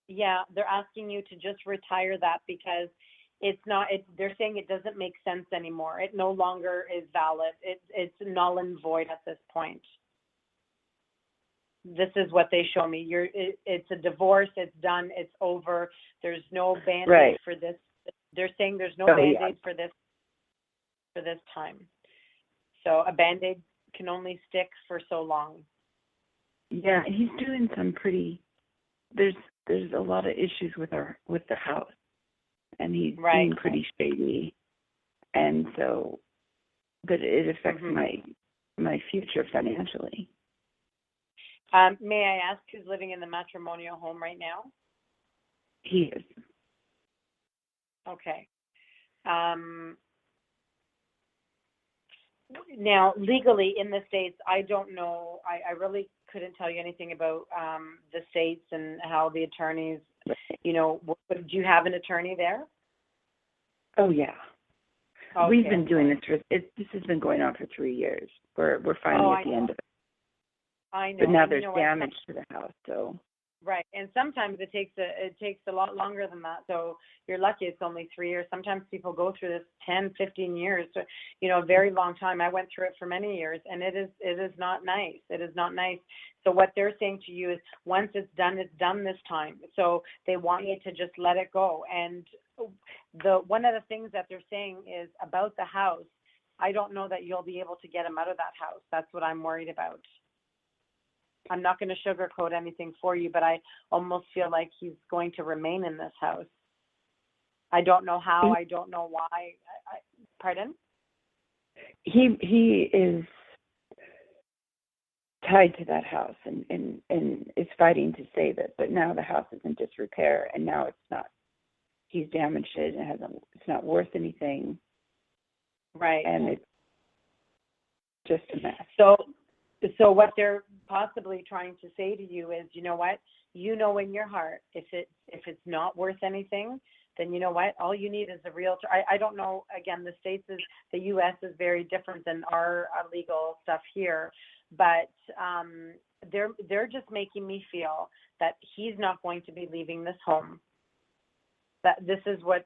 They're asking you to just retire that because it's not. They're saying it doesn't make sense anymore. It no longer is valid. It's null and void at this point. This is what they show me. It's a divorce. It's done. It's over. There's no Band-Aid for this. They're saying there's no Band-Aid for this time. So a Band-Aid can only stick for so long. Yeah, he's doing some pretty. There's a lot of issues with the house, and he's being pretty shady, and so, but it affects my future financially. May I ask who's living in the matrimonial home right now? He is. Okay. Now, legally in the States, I don't know. I really couldn't tell you anything about the States and how the attorneys, do you have an attorney there? Oh, yeah. Okay. We've been doing this. This has been going on for 3 years. We're finally at the end of it. I know. But now there's damage to the house, so. Right, and sometimes it takes a lot longer than that. So you're lucky it's only 3 years. Sometimes people go through this 10, 15 years, a very long time. I went through it for many years, and it is not nice. It is not nice. So what they're saying to you is, once it's done this time. So they want you to just let it go. And one of the things that they're saying is about the house, I don't know that you'll be able to get him out of that house. That's what I'm worried about. I'm not going to sugarcoat anything for you, but I almost feel like he's going to remain in this house. I don't know how. I don't know why. Pardon? He is tied to that house and is fighting to save it, but now the house is in disrepair, and now it's not. He's damaged it, and it's not worth anything. Right. And it's just a mess. So what they're possibly trying to say to you is, you know what? You know in your heart, if it's not worth anything, then you know what? All you need is a realtor. I don't know. Again, the U.S. is very different than our legal stuff here, but they're just making me feel that he's not going to be leaving this home. That this is what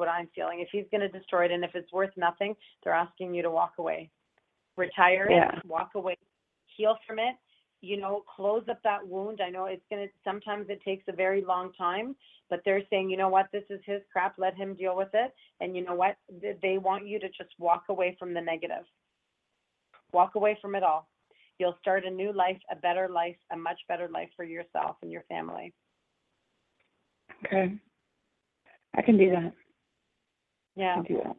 I'm feeling. If he's going to destroy it, and if it's worth nothing, they're asking you to walk away, retire it, walk away. Heal from it, close up that wound. I know sometimes it takes a very long time, but they're saying, you know what, this is his crap, let him deal with it. And you know what, they want you to just walk away from the negative. Walk away from it all. You'll start a new life, a better life, a much better life for yourself and your family. Okay. I can do that. Yeah. I can do that.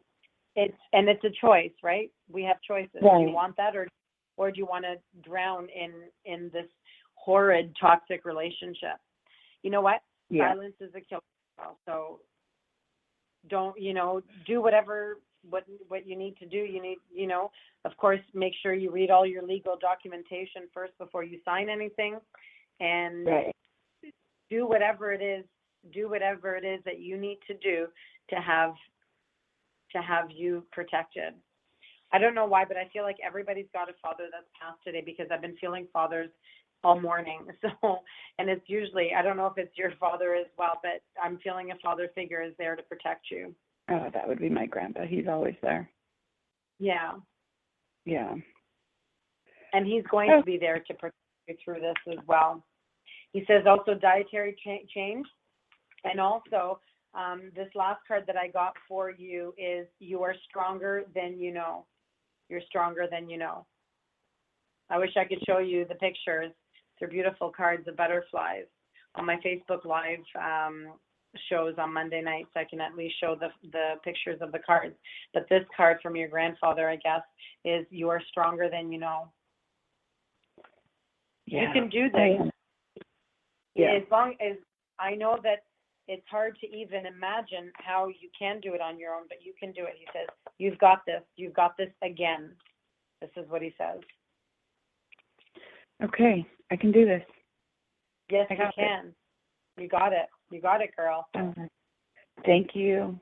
It's a choice, right? We have choices. Right. Do you want that, or do you want to drown in this horrid toxic relationship? You know what? Yeah. Silence is a killer. So don't, do whatever what you need to do. You need, of course, make sure you read all your legal documentation first before you sign anything, and Right. do whatever it is that you need to do to have you protected. I don't know why, but I feel like everybody's got a father that's passed today, because I've been feeling fathers all morning. So, and it's usually, I don't know if it's your father as well, but I'm feeling a father figure is there to protect you. Oh, that would be my grandpa. He's always there. Yeah. Yeah. And he's going to be there to protect you through this as well. He says also dietary change. And also, this last card that I got for you is you are stronger than you know. You're stronger than you know. I wish I could show you the pictures. They're beautiful cards of butterflies. On my Facebook Live shows on Monday nights, I can at least show the pictures of the cards. But this card from your grandfather, I guess, is you are stronger than you know. Yeah. You can do this. Yeah. As long as I know that it's hard to even imagine how you can do it on your own, but you can do it. He says, you've got this. You've got this again. This is what he says. Okay, I can do this. Yes, you can. You got it. You got it, girl. Thank you.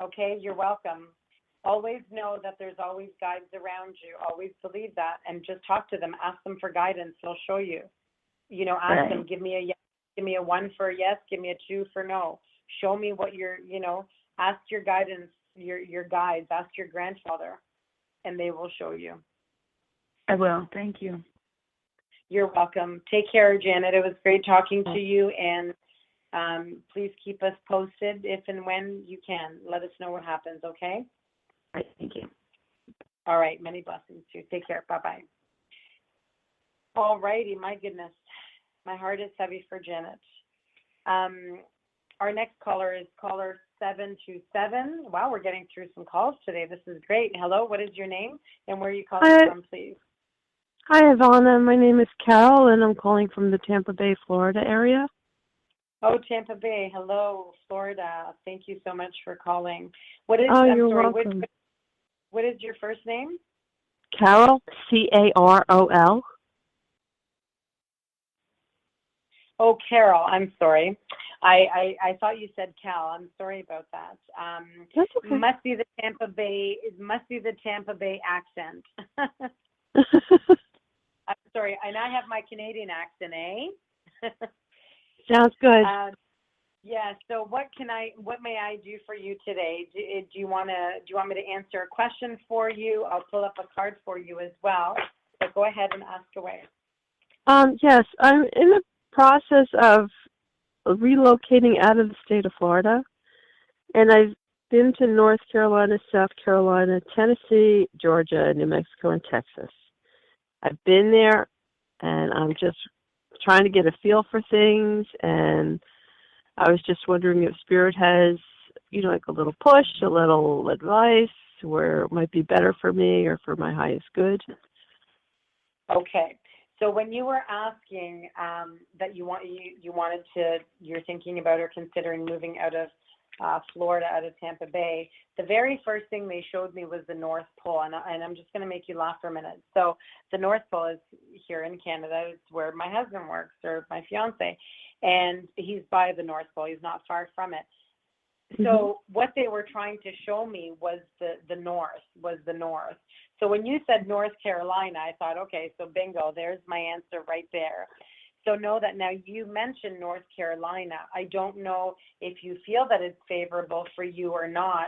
Okay, you're welcome. Always know that there's always guides around you. Always believe that, and just talk to them. Ask them for guidance. They'll show you. Ask them, give me a yes, give me a 1 for yes, give me a 2 for no. Show me what ask your guidance, your guides, ask your grandfather, and they will show you. I will. Thank you. You're welcome. Take care, Janet. It was great talking to you, and please keep us posted if and when you can. Let us know what happens, okay? All right, thank you. All right. Many blessings to you. Take care. Bye-bye. All righty. My goodness. My heart is heavy for Janet. Our next caller is caller 727. Wow, we're getting through some calls today. This is great. Hello, what is your name and where are you calling from, please? Hi, Ivana. My name is Carol, and I'm calling from the Tampa Bay, Florida area. Oh, Tampa Bay. Hello, Florida. Thank you so much for calling. What is? You're welcome. What is your first name? Carol, Carol. Oh, Carol. I'm sorry. I thought you said Cal. I'm sorry about that. That's okay. Must be the Tampa Bay. It must be the Tampa Bay accent. I'm sorry, and I have my Canadian accent, eh? Sounds good. Yeah. So what may I do for you today? Do you want me to answer a question for you? I'll pull up a card for you as well. So go ahead and ask away. Yes, I'm in the process of relocating out of the state of Florida, and I've been to North Carolina, South Carolina, Tennessee, Georgia, New Mexico, and Texas. I've been there, and I'm just trying to get a feel for things, and I was just wondering if Spirit has, like a little push, a little advice, where it might be better for me or for my highest good. Okay. So when you were asking that you're thinking about or considering moving out of Florida, out of Tampa Bay, the very first thing they showed me was the North Pole, and I'm just going to make you laugh for a minute. So the North Pole is here in Canada. It's where my husband works, or my fiance, and he's by the North Pole. He's not far from it. So what they were trying to show me was the north. So when you said North Carolina, I thought, okay, so bingo, there's my answer right there. So know that now you mentioned North Carolina. I don't know if you feel that it's favorable for you or not,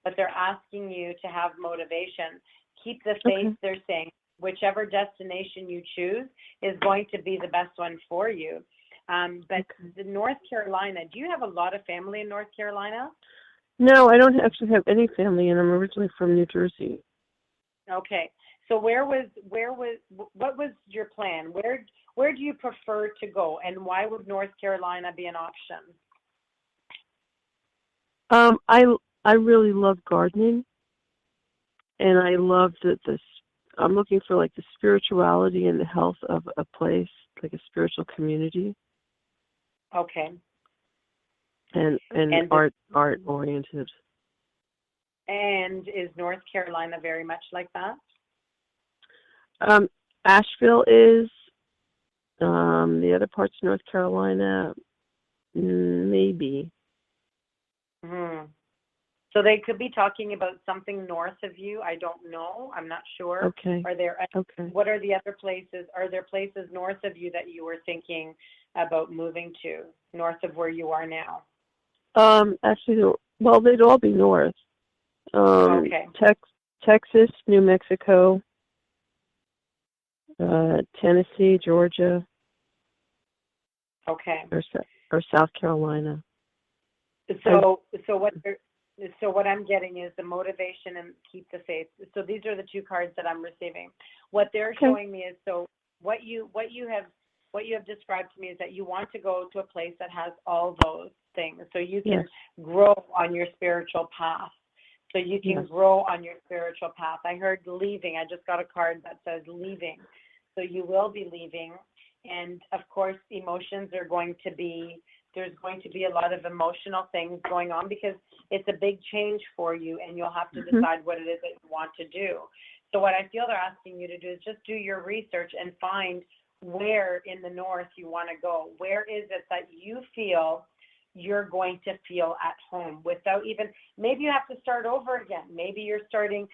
but they're asking you to have motivation. Keep the faith, okay. They're saying. Whichever destination you choose is going to be the best one for you. But the North Carolina, do you have a lot of family in North Carolina? No, I don't actually have any family, and I'm originally from New Jersey. Okay. So what was your plan? Where do you prefer to go, and why would North Carolina be an option? I really love gardening, and I love that I'm looking for like the spirituality and the health of a place, like a spiritual community. Okay. And art oriented. And is North Carolina very much like that? Asheville is. The other parts of North Carolina, maybe. So they could be talking about something north of you. I don't know. I'm not sure. Okay. What are the other places? Are there places north of you that you were thinking about moving to, north of where you are now? Actually, well, they'd all be north. Okay. Texas, New Mexico, Tennessee, Georgia. Okay. Or South Carolina. So what I'm getting is the motivation and keep the faith. So these are the two cards that I'm receiving. What they're showing me is, so what you have described to me is that you want to go to a place that has all those things, so you can grow on your spiritual path. So you can grow on your spiritual path. I heard leaving. I just got a card that says leaving. So you will be leaving. And of course, emotions are going to be, there's going to be a lot of emotional things going on because it's a big change for you, and you'll have to decide what it is that you want to do. So what I feel they're asking you to do is just do your research and find where in the north you want to go. Where is it that you feel you're going to feel at home without even, maybe you have to start over again. Maybe you're starting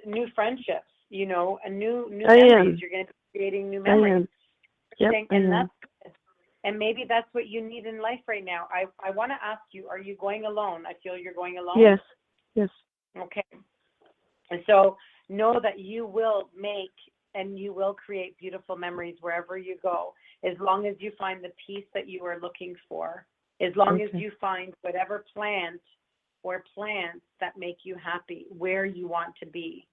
new friendships, you know, a new memories. You're going to be creating new memories. And maybe that's what you need in life right now. I want to ask you, are you going alone? I feel you're going alone. Yes. Okay. And so know that you will make and you will create beautiful memories wherever you go, as long as you find the peace that you are looking for, as long as you find whatever plant or plants that make you happy, where you want to be.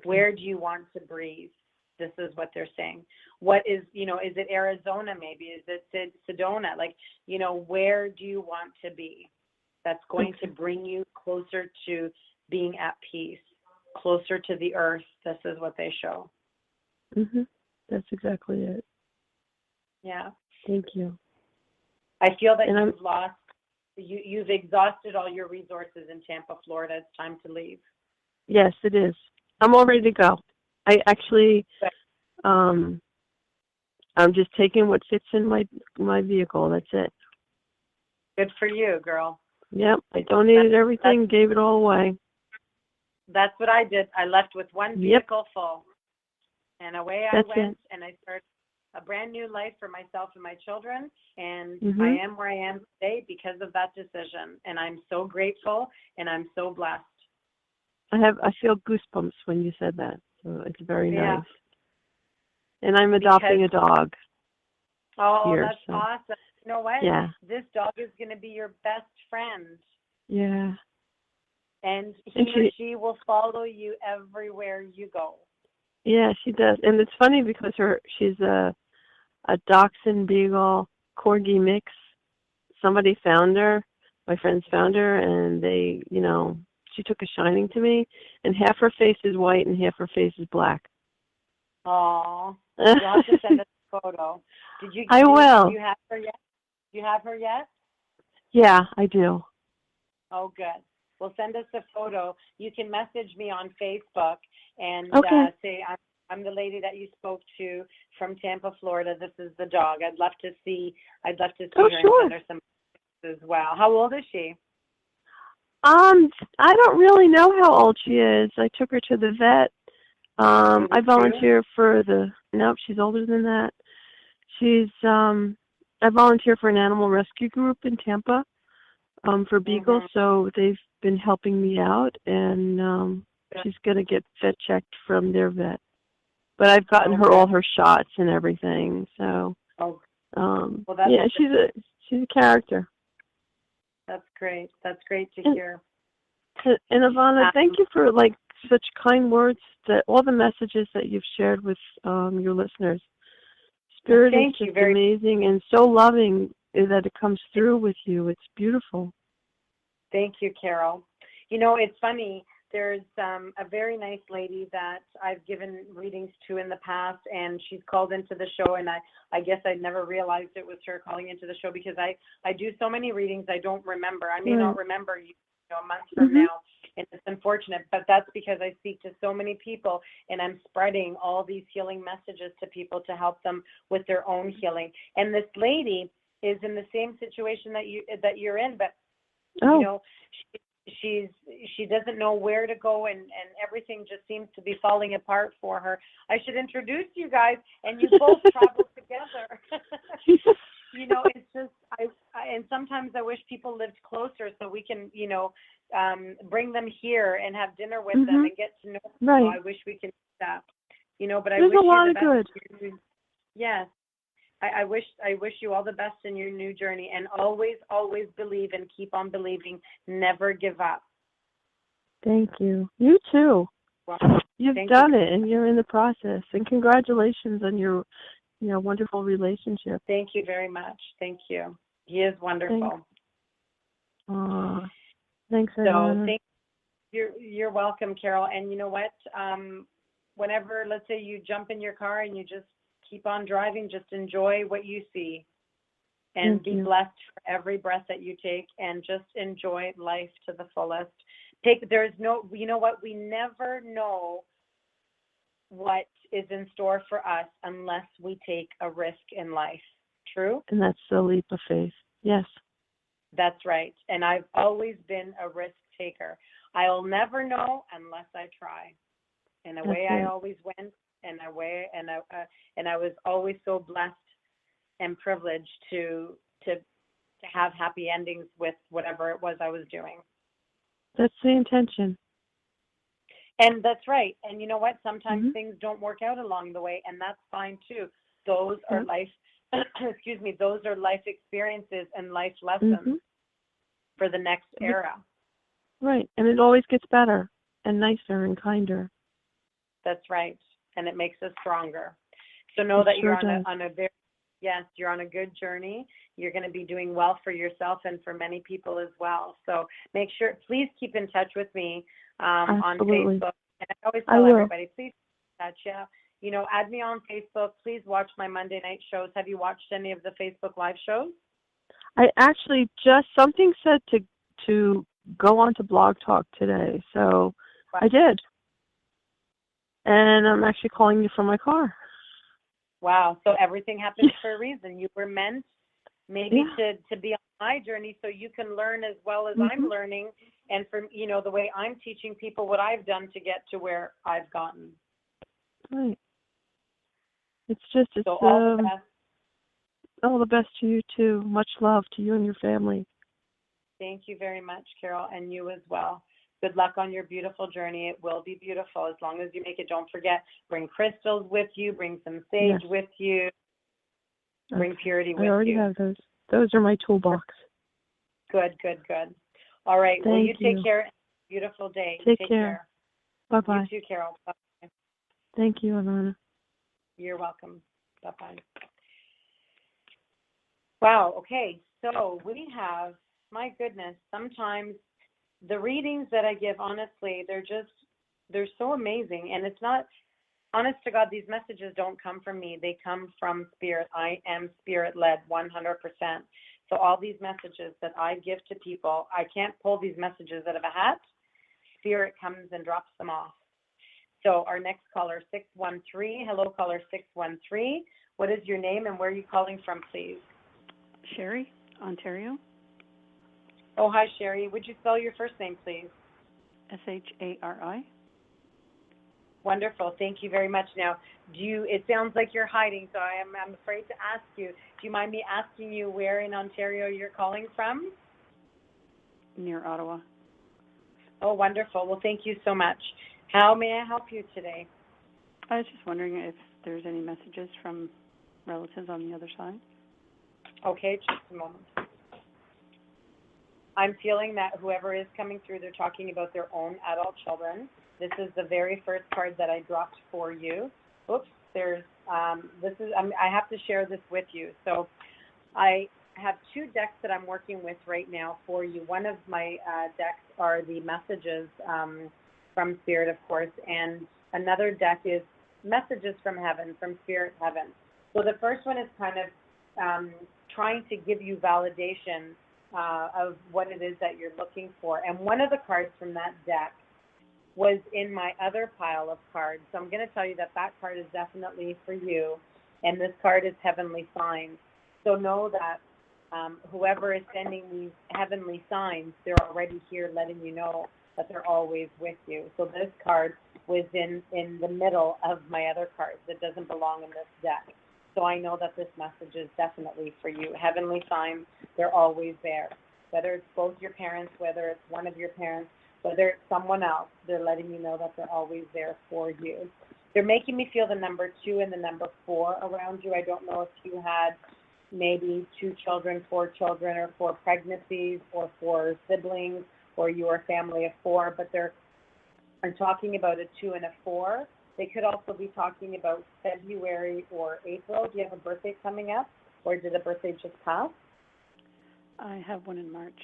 Where do you want to breathe? This is what they're saying. What is, you know, is it Arizona maybe? Is it Sedona? Like, you know, where do you want to be? That's going to bring you closer to being at peace, closer to the earth. This is what they show. That's exactly it. Yeah. Thank you. I feel that you've exhausted all your resources in Tampa, Florida. It's time to leave. Yes, it is. I'm all ready to go. I actually, I'm just taking what fits in my vehicle. That's it. Good for you, girl. Yep, I donated everything, gave it all away. That's what I did. I left with one vehicle full, and away I went, and I started a brand new life for myself and my children, and I am where I am today because of that decision, and I'm so grateful, and I'm so blessed. I feel goosebumps when you said that, so it's very nice. And I'm adopting a dog. Oh, that's awesome. You know what? Yeah. This dog is going to be your best friend. Yeah. And he or she will follow you everywhere you go. Yeah, she does. And it's funny because she's a Dachshund Beagle Corgi mix. Somebody found her. My friends found her, and they, you know, she took a shining to me, and half her face is white and half her face is black. Oh, you'll have to send us a photo. I will. Do you have her yet? Do you have her yet? Yeah, I do. Oh, good. Well, send us a photo. You can message me on Facebook and say, I'm the lady that you spoke to from Tampa, Florida. This is the dog. I'd love to see her and send her some photos as well. How old is she? I don't really know how old she is. I took her to the vet. I volunteer for nope, she's older than that. I volunteer for an animal rescue group in Tampa, for beagles, so they've been helping me out, and she's going to get vet checked from their vet. But I've gotten her all her shots and everything, so she's a character. That's great. That's great to hear. And Ivana, thank you for such kind words, that all the messages that you've shared with your listeners. Spirit is just amazing and so loving that it comes through with you. It's beautiful. Thank you, Carol. You know, it's funny. there's a very nice lady that I've given readings to in the past, and she's called into the show, and I guess I never realized it was her calling into the show because I do so many readings I don't remember. I may not remember a month from now, and it's unfortunate, but that's because I speak to so many people, and I'm spreading all these healing messages to people to help them with their own healing. And this lady is in the same situation that you're in, but you know, she doesn't know where to go, and everything just seems to be falling apart for her. I should introduce you guys, and you both travel together. You know, it's just and sometimes I wish people lived closer so we can, you know, bring them here and have dinner with them and get to know them. Right. So I wish we could do that. You know, but There's I wish a lot you of the best. good. Yes. I wish you all the best in your new journey, and always believe and keep on believing. Never give up. Thank you. You too. Well, You've done it, and you're in the process. And congratulations on your, you know, wonderful relationship. Thank you very much. Thank you. He is wonderful. Thanks, so you're welcome, Carol. And you know what? Whenever, let's say you jump in your car and you just keep on driving, just enjoy what you see, and be blessed for every breath that you take, and just enjoy life to the fullest. You know what? We never know what is in store for us unless we take a risk in life. True? And that's the leap of faith. Yes. That's right. And I've always been a risk taker. I'll never know unless I try. And away I always went, and I was always so blessed and privileged to have happy endings with whatever it was I was doing. That's the intention. And that's right. And you know what? Sometimes things don't work out along the way, and that's fine too. Those are life, those are life experiences and life lessons for the next era. Right. And it always gets better and nicer and kinder. That's right. And it makes us stronger. So know that you're on a very, you're on a good journey. You're going to be doing well for yourself and for many people as well. So make sure, please keep in touch with me on Facebook. And I always tell everybody, please keep in touch. You know, add me on Facebook. Please watch my Monday night shows. Have you watched any of the Facebook Live shows? I actually something said to go on to Blog Talk today. So I did. And I'm actually calling you from my car. Wow. So everything happens for a reason. You were meant maybe to be on my journey so you can learn as well as I'm learning, and from, you know, the way I'm teaching people what I've done to get to where I've gotten. Right. It's all the best. All the best to you too. Much love to you and your family. Thank you very much, Carol, and you as well. Good luck on your beautiful journey. It will be beautiful as long as you make it. Don't forget, bring crystals with you, bring some sage with you, bring purity with you. I already have those. Those are my toolbox. Good. All right. Well, you take care. Beautiful day. Take care. Bye-bye. You too, Carol. Bye. Thank you, Ivana. You're welcome. Bye-bye. Wow. Okay. So we have, my goodness, sometimes the readings that I give, honestly, they're so amazing. And it's not, honest to God, these messages don't come from me. They come from Spirit. I am Spirit-led 100%. So all these messages that I give to people, I can't pull these messages out of a hat. Spirit comes and drops them off. So our next caller, 613. Hello, caller 613. What is your name and where are you calling from, please? Sherry, Ontario. Oh, hi, Sherry. Would you spell your first name, please? Shari. Wonderful. Thank you very much. Now, it sounds like you're hiding, so I'm afraid to ask you. Do you mind me asking you where in Ontario you're calling from? Near Ottawa. Oh, wonderful. Well, thank you so much. How may I help you today? I was just wondering if there's any messages from relatives on the other side. Okay, just a moment. I'm feeling that whoever is coming through, they're talking about their own adult children. This is the very first card that I dropped for you. Oops, I have to share this with you. So I have two decks that I'm working with right now for you. One of my decks are the messages from Spirit, of course, and another deck is Messages from Heaven, from Spirit Heaven. So the first one is kind of trying to give you validation of what it is that you're looking for. And one of the cards from that deck was in my other pile of cards. So I'm going to tell you that that card is definitely for you. And this card is Heavenly Signs. So know that whoever is sending these heavenly signs, they're already here letting you know that they're always with you. So this card was in the middle of my other cards. It doesn't belong in this deck. So I know that this message is definitely for you. Heavenly signs, they're always there. Whether it's both your parents, whether it's one of your parents, whether it's someone else, they're letting you know that they're always there for you. They're making me feel the number 2 and the number 4 around you. I don't know if you had maybe 2 children, 4 children, or 4 pregnancies, or 4 siblings, or you are a family of 4, but they're talking about a 2 and a 4. They could also be talking about February or April. Do you have a birthday coming up, or did a birthday just pass? I have one in March.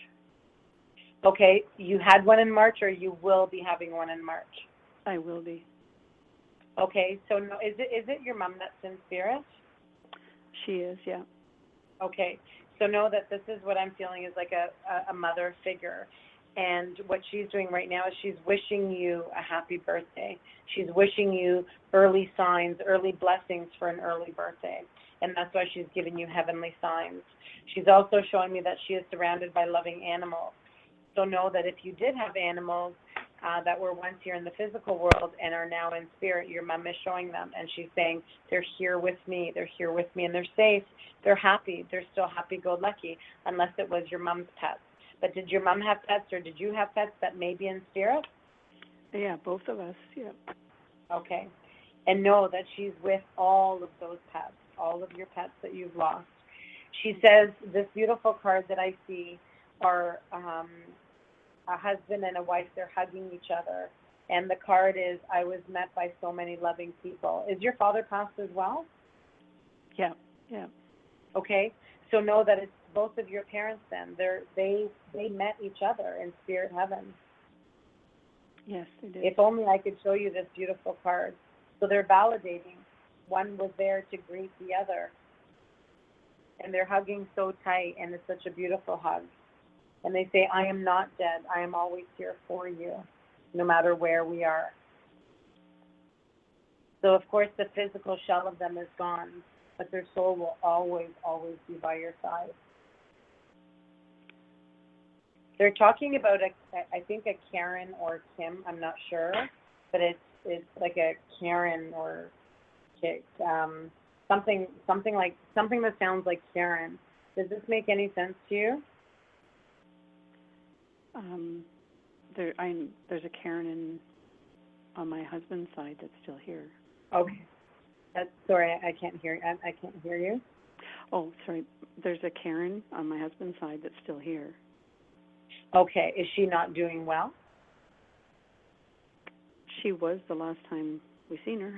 Okay, you had one in March, or you will be having one in March? I will be. Okay, so no, is it your mom that's in spirit? She is, yeah. Okay, so know that this is what I'm feeling is like a mother figure. And what she's doing right now is she's wishing you a happy birthday. She's wishing you early signs, early blessings for an early birthday. And that's why she's giving you heavenly signs. She's also showing me that she is surrounded by loving animals. So know that if you did have animals that were once here in the physical world and are now in spirit, your mom is showing them. And she's saying, they're here with me. They're here with me. And they're safe. They're happy. They're still happy-go-lucky, unless it was your mom's pets. But did your mom have pets, or did you have pets that may be in spirit? Yeah, both of us, yeah. Okay. And know that she's with all of those pets, all of your pets that you've lost. She says this beautiful card that I see are a husband and a wife. They're hugging each other. And the card is, I was met by so many loving people. Is your father passed as well? Yeah, yeah. Okay. So know that it's both of your parents then. They met each other in spirit heaven. Yes, they did. If only I could show you this beautiful card. So they're validating. One was there to greet the other. And they're hugging so tight, and it's such a beautiful hug. And they say, I am not dead. I am always here for you, no matter where we are. So, of course, the physical shell of them is gone, but their soul will always, always be by your side. They're talking about, I think, a Karen or Kim. I'm not sure, but it's like a Karen or something that sounds like Karen. Does this make any sense to you? There's a Karen on my husband's side that's still here. Okay. Sorry, I can't hear. I can't hear you. Oh, sorry. There's a Karen on my husband's side that's still here. Okay. Is she not doing well? She was the last time we seen her.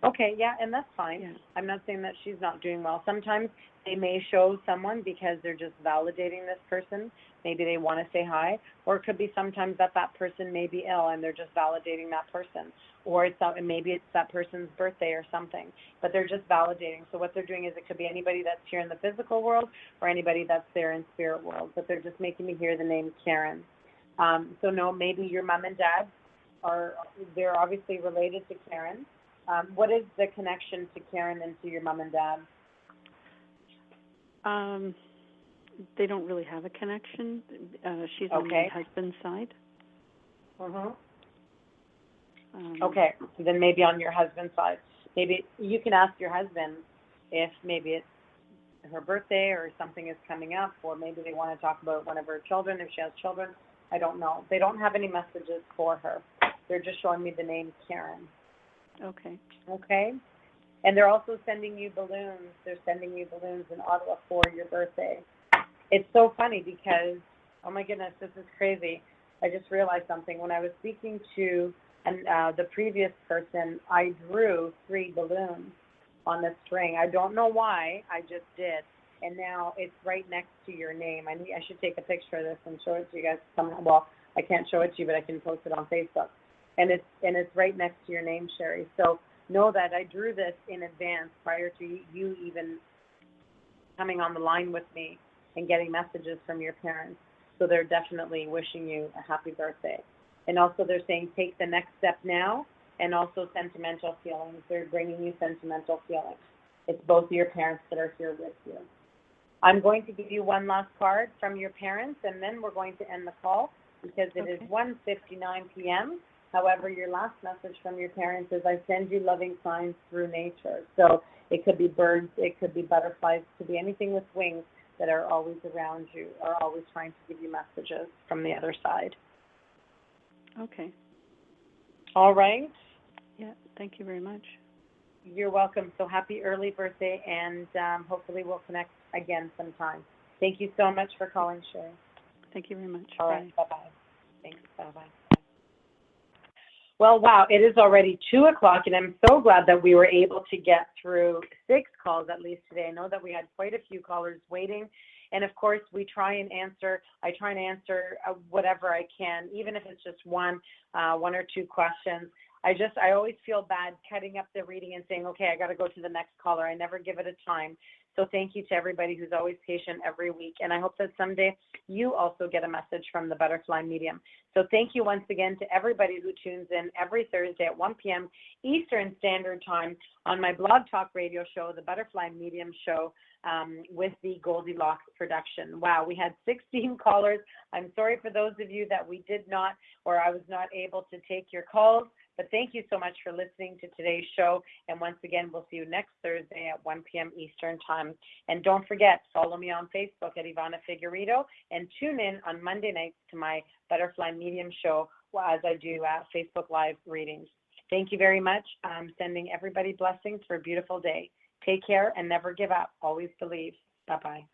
Okay, yeah, and that's fine. Yeah. I'm not saying that she's not doing well. Sometimes they may show someone because they're just validating this person. Maybe they want to say hi. Or it could be sometimes that person may be ill and they're just validating that person. Or maybe it's that person's birthday or something. But they're just validating. So what they're doing is it could be anybody that's here in the physical world or anybody that's there in spirit world. But they're just making me hear the name Karen. So no, maybe your mom and dad they're obviously related to Karen. What is the connection to Karen and to your mom and dad? They don't really have a connection. She's on my husband's side. Mm-hmm. Okay, so then maybe on your husband's side. Maybe you can ask your husband if maybe it's her birthday or something is coming up, or maybe they want to talk about one of her children, if she has children. I don't know. They don't have any messages for her. They're just showing me the name Karen. Okay. Okay. And they're also sending you balloons. They're sending you balloons in Ottawa for your birthday. It's so funny because, oh my goodness, this is crazy. I just realized something. When I was speaking to the previous person, I drew 3 balloons on the string. I don't know why. I just did. And now it's right next to your name. I should take a picture of this and show it to you guys somehow. Well, I can't show it to you, but I can post it on Facebook. and it's right next to your name, Sherry. So know that I drew this in advance prior to you even coming on the line with me and getting messages from your parents. So they're definitely wishing you a happy birthday. And also they're saying take the next step now, and also sentimental feelings. They're bringing you sentimental feelings. It's both your parents that are here with you. I'm going to give you one last card from your parents, and then we're going to end the call because it is 1:59 p.m. However, your last message from your parents is, I send you loving signs through nature. So it could be birds, it could be butterflies, it could be anything with wings that are always around you, are always trying to give you messages from the other side. Okay. All right. Yeah, thank you very much. You're welcome. So happy early birthday, and hopefully we'll connect again sometime. Thank you so much for calling, Sherry. Thank you very much. All right. Bye-bye. Thanks. Bye-bye. Well, wow, it is already 2 o'clock, and I'm so glad that we were able to get through 6 calls at least today. I know that we had quite a few callers waiting, and of course, I try and answer whatever I can, even if it's just one or two questions. I always feel bad cutting up the reading and saying, okay, I got to go to the next caller. I never give it a time. So thank you to everybody who's always patient every week. And I hope that someday you also get a message from the Butterfly Medium. So thank you once again to everybody who tunes in every Thursday at 1 p.m. Eastern Standard Time on my Blog Talk radio show, the Butterfly Medium Show, with the Goldilocks production. Wow, we had 16 callers. I'm sorry for those of you that we did not, or I was not able to take your calls. But thank you so much for listening to today's show. And once again, we'll see you next Thursday at 1 p.m. Eastern Time. And don't forget, follow me on Facebook at Ivana Figueredo, and tune in on Monday nights to my Butterfly Medium show as I do Facebook Live readings. Thank you very much. I'm sending everybody blessings for a beautiful day. Take care and never give up. Always believe. Bye-bye.